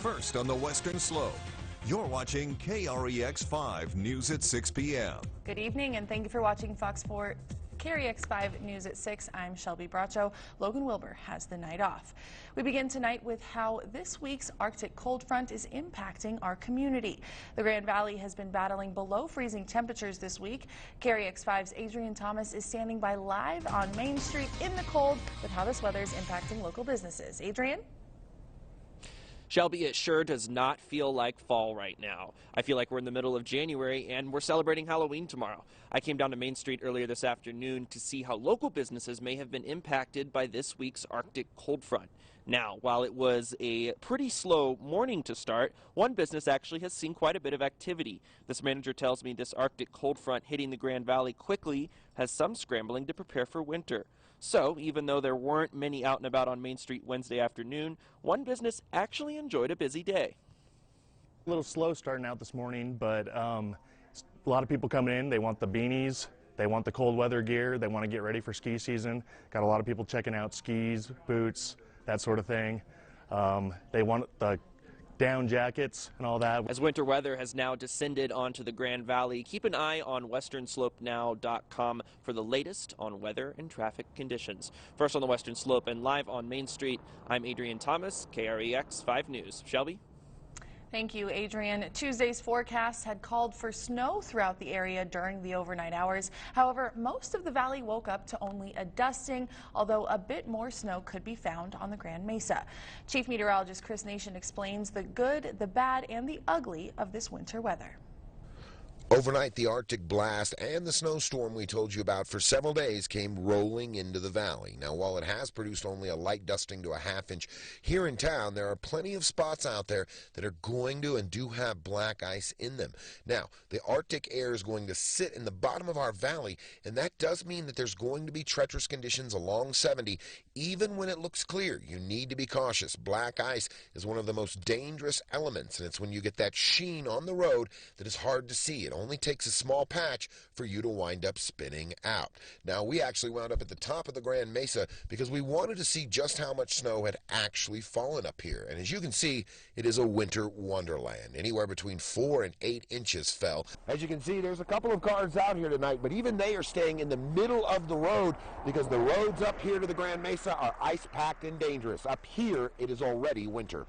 first on the Western Slope. You're watching KREX 5 News at 6 p.m. Good evening and thank you for watching Fox 4 KREX 5 News at 6. I'm Shelby Bracho. Logan Wilbur has the night off. We begin tonight with how this week's Arctic cold front is impacting our community. The Grand Valley has been battling below freezing temperatures this week. KREX 5's Adrian Thomas is standing by live on Main Street in the cold with how this weather is impacting local businesses. Adrian? Shelby, it sure does not feel like fall right now. I feel like we're in the middle of January and we're celebrating Halloween tomorrow. I came down to Main Street earlier this afternoon to see how local businesses may have been impacted by this week's Arctic cold front. Now, while it was a pretty slow morning to start, one business actually has seen quite a bit of activity. This manager tells me this Arctic cold front hitting the Grand Valley quickly has some scrambling to prepare for winter. So, even though there weren't many out and about on Main Street Wednesday afternoon, one business actually enjoyed a busy day. A little slow starting out this morning, but a lot of people coming in. They want the beanies, they want the cold weather gear, they want to get ready for ski season. Got a lot of people checking out skis, boots, that sort of thing. They want the down jackets and all that. As winter weather has now descended onto the Grand Valley, keep an eye on westernslopenow.com for the latest on weather and traffic conditions. First on the Western Slope and live on Main Street, I'm Adrian Thomas, KREX 5 News. Shelby? Thank you, Adrian. Tuesday's forecast had called for snow throughout the area during the overnight hours. However, most of the valley woke up to only a dusting, although a bit more snow could be found on the Grand Mesa. Chief Meteorologist Chris Nation explains the good, the bad, and the ugly of this winter weather. Overnight, the Arctic blast and the snowstorm we told you about for several days came rolling into the valley. Now, while it has produced only a light dusting to a half-inch here in town, there are plenty of spots out there that are going to and do have black ice in them. Now, the Arctic air is going to sit in the bottom of our valley, and that does mean that there's going to be treacherous conditions along 70, even when it looks clear. You need to be cautious. Black ice is one of the most dangerous elements, and it's when you get that sheen on the road that is hard to see. It only takes a small patch for you to wind up spinning out. Now, we actually wound up at the top of the Grand Mesa because we wanted to see just how much snow had actually fallen up here. And as you can see, it is a winter wonderland. Anywhere between 4 and 8 inches fell. As you can see, there's a couple of cars out here tonight, but even they are staying in the middle of the road because the roads up here to the Grand Mesa are ice-packed and dangerous. Up here, it is already winter.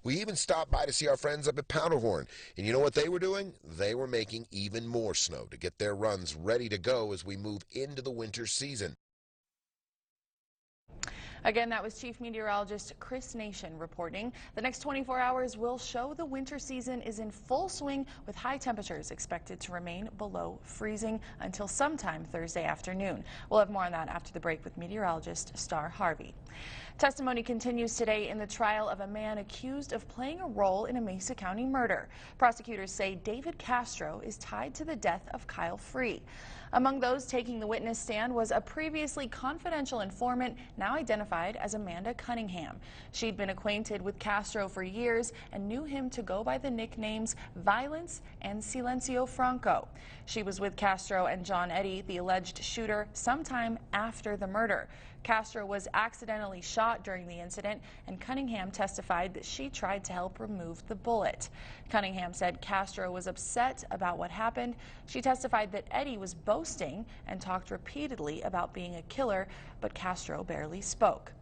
We even stopped by to see our friends up at Powderhorn. And you know what they were doing? They were making even more snow to get their runs ready to go as we move into the winter season. Again, that was Chief Meteorologist Chris Nation reporting. The next 24 hours will show the winter season is in full swing with high temperatures expected to remain below freezing until sometime Thursday afternoon. We'll have more on that after the break with meteorologist Star Harvey. Testimony continues today in the trial of a man accused of playing a role in a Mesa County murder. Prosecutors say David Castro is tied to the death of Kyle Free. Among those taking the witness stand was a previously confidential informant now identified as Amanda Cunningham. She'd been acquainted with Castro for years and knew him to go by the nicknames Violence and Silencio Franco. She was with Castro and John Eddy, the alleged shooter, sometime after the murder. Castro was accidentally shot during the incident, and Cunningham testified that she tried to help remove the bullet. Cunningham said Castro was upset about what happened. She testified that Eddy was boasting and talked repeatedly about being a killer, but Castro barely spoke.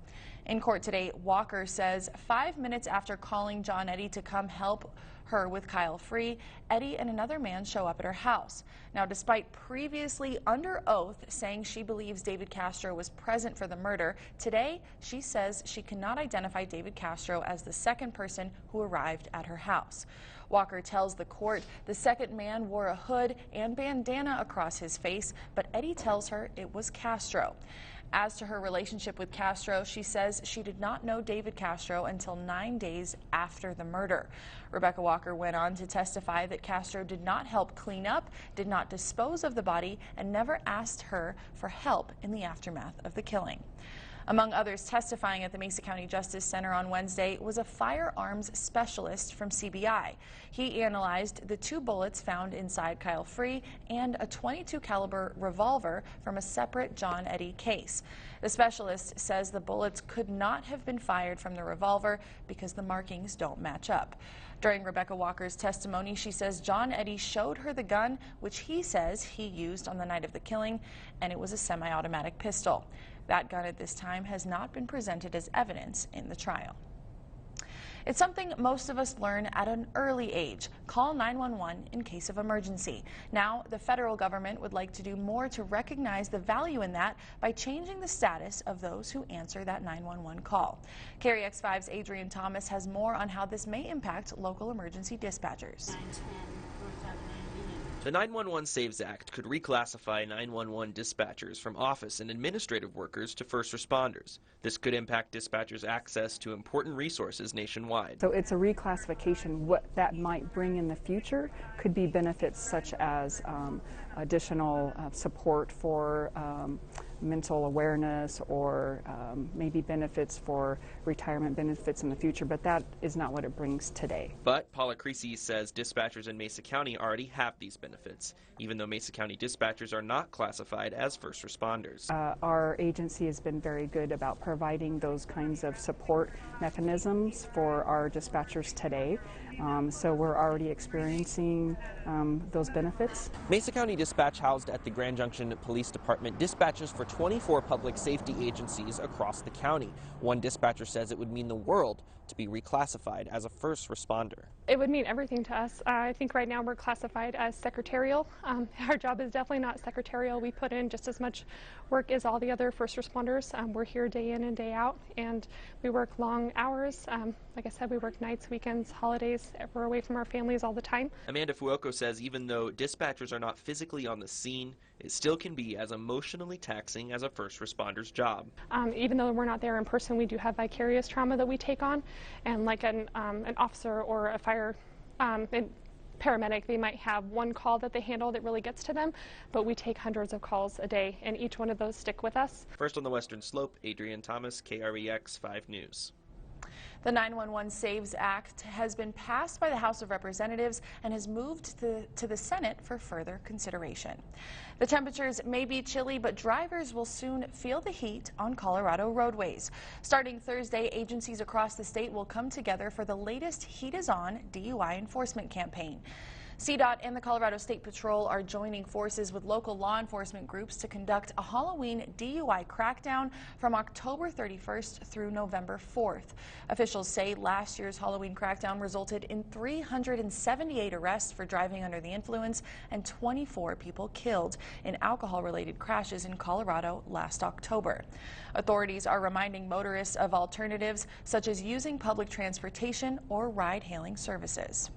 In court today, Walker says 5 minutes after calling John Eddy to come help her with Kyle Free, Eddy and another man show up at her house. Now, despite previously under oath saying she believes David Castro was present for the murder, today she says she cannot identify David Castro as the second person who arrived at her house. Walker tells the court the second man wore a hood and bandana across his face, but Eddy tells her it was Castro. As to her relationship with Castro, she says she did not know David Castro until 9 days after the murder. Rebecca Walker went on to testify that Castro did not help clean up, did not dispose of the body, and never asked her for help in the aftermath of the killing. Among others testifying at the Mesa County Justice Center on Wednesday was a firearms specialist from CBI. He analyzed the 2 bullets found inside Kyle Free and a .22 caliber revolver from a separate John Eddy case. The specialist says the bullets could not have been fired from the revolver because the markings don't match up. During Rebecca Walker's testimony, she says John Eddy showed her the gun, which he says he used on the night of the killing, and it was a semi-automatic pistol. That gun at this time has not been presented as evidence in the trial. It's something most of us learn at an early age. Call 911 in case of emergency. Now, the federal government would like to do more to recognize the value in that by changing the status of those who answer that 911 call. KREX5's Adrian Thomas has more on how this may impact local emergency dispatchers. The 911 Saves Act could reclassify 911 dispatchers from office and administrative workers to first responders. This could impact dispatchers' access to important resources nationwide. So it's a reclassification. What that might bring in the future could be benefits such as additional support for mental awareness or maybe benefits for retirement benefits in the future, but that is not what it brings today. But Paula Creasy says dispatchers in Mesa County already have these benefits, even though Mesa County dispatchers are not classified as first responders. Our agency has been very good about providing those kinds of support mechanisms for our dispatchers today. So we're already experiencing those benefits. Mesa County Dispatch, housed at the Grand Junction Police Department, dispatches for 24 public safety agencies across the county. One dispatcher says it would mean the world to be reclassified as a first responder. It would mean everything to us. I think right now we're classified as secretarial. Our job is definitely not secretarial. We put in just as much work as all the other first responders. We're here day in and day out, and we work long hours. Like I said, we work nights, weekends, holidays. We're away from our families all the time. Amanda Fuoco says even though dispatchers are not physically on the scene, it still can be as emotionally taxing as a first responder's job. Even though we're not there in person, we do have vicarious trauma that we take on, and like an officer or a fire paramedic, they might have one call that they handle that really gets to them, but we take hundreds of calls a day, and each one of those stick with us. First on the Western Slope, Adrian Thomas, KREX 5 News. The 911 Saves Act has been passed by the House of Representatives and has moved to the Senate for further consideration. The temperatures may be chilly, but drivers will soon feel the heat on Colorado roadways. Starting Thursday, agencies across the state will come together for the latest Heat is On DUI enforcement campaign. CDOT and the Colorado State Patrol are joining forces with local law enforcement groups to conduct a Halloween DUI crackdown from October 31st through November 4th. Officials say last year's Halloween crackdown resulted in 378 arrests for driving under the influence and 24 people killed in alcohol-related crashes in Colorado last October. Authorities are reminding motorists of alternatives such as using public transportation or ride-hailing services.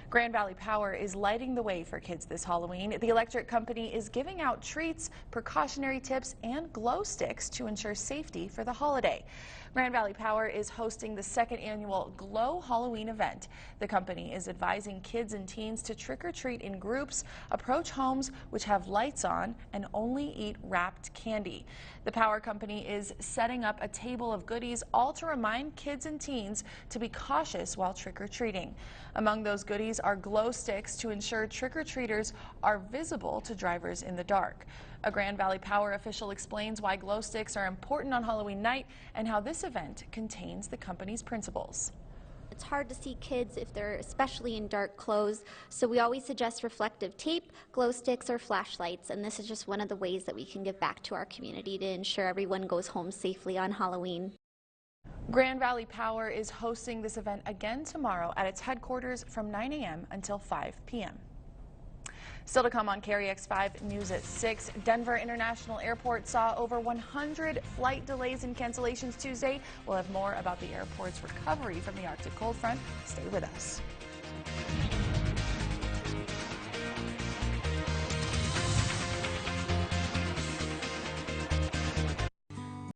Grand Valley Power is lighting the way for kids this Halloween. The electric company is giving out treats, precautionary tips, and glow sticks to ensure safety for the holiday. Grand Valley Power is hosting the second annual Glow Halloween event. The company is advising kids and teens to trick-or-treat in groups, approach homes which have lights on, and only eat wrapped candy. The power company is setting up a table of goodies, all to remind kids and teens to be cautious while trick-or-treating. Among those goodies are glow sticks to ensure trick-or-treaters are visible to drivers in the dark. A Grand Valley Power official explains why glow sticks are important on Halloween night and how this event contains the company's principles. It's hard to see kids if they're especially in dark clothes, so we always suggest reflective tape, glow sticks, or flashlights, and this is just one of the ways that we can give back to our community to ensure everyone goes home safely on Halloween. Grand Valley Power is hosting this event again tomorrow at its headquarters from 9 a.m. until 5 p.m. Still to come on KREX 5 News at 6. Denver International Airport saw over 100 flight delays and cancellations Tuesday. We'll have more about the airport's recovery from the Arctic cold front. Stay with us.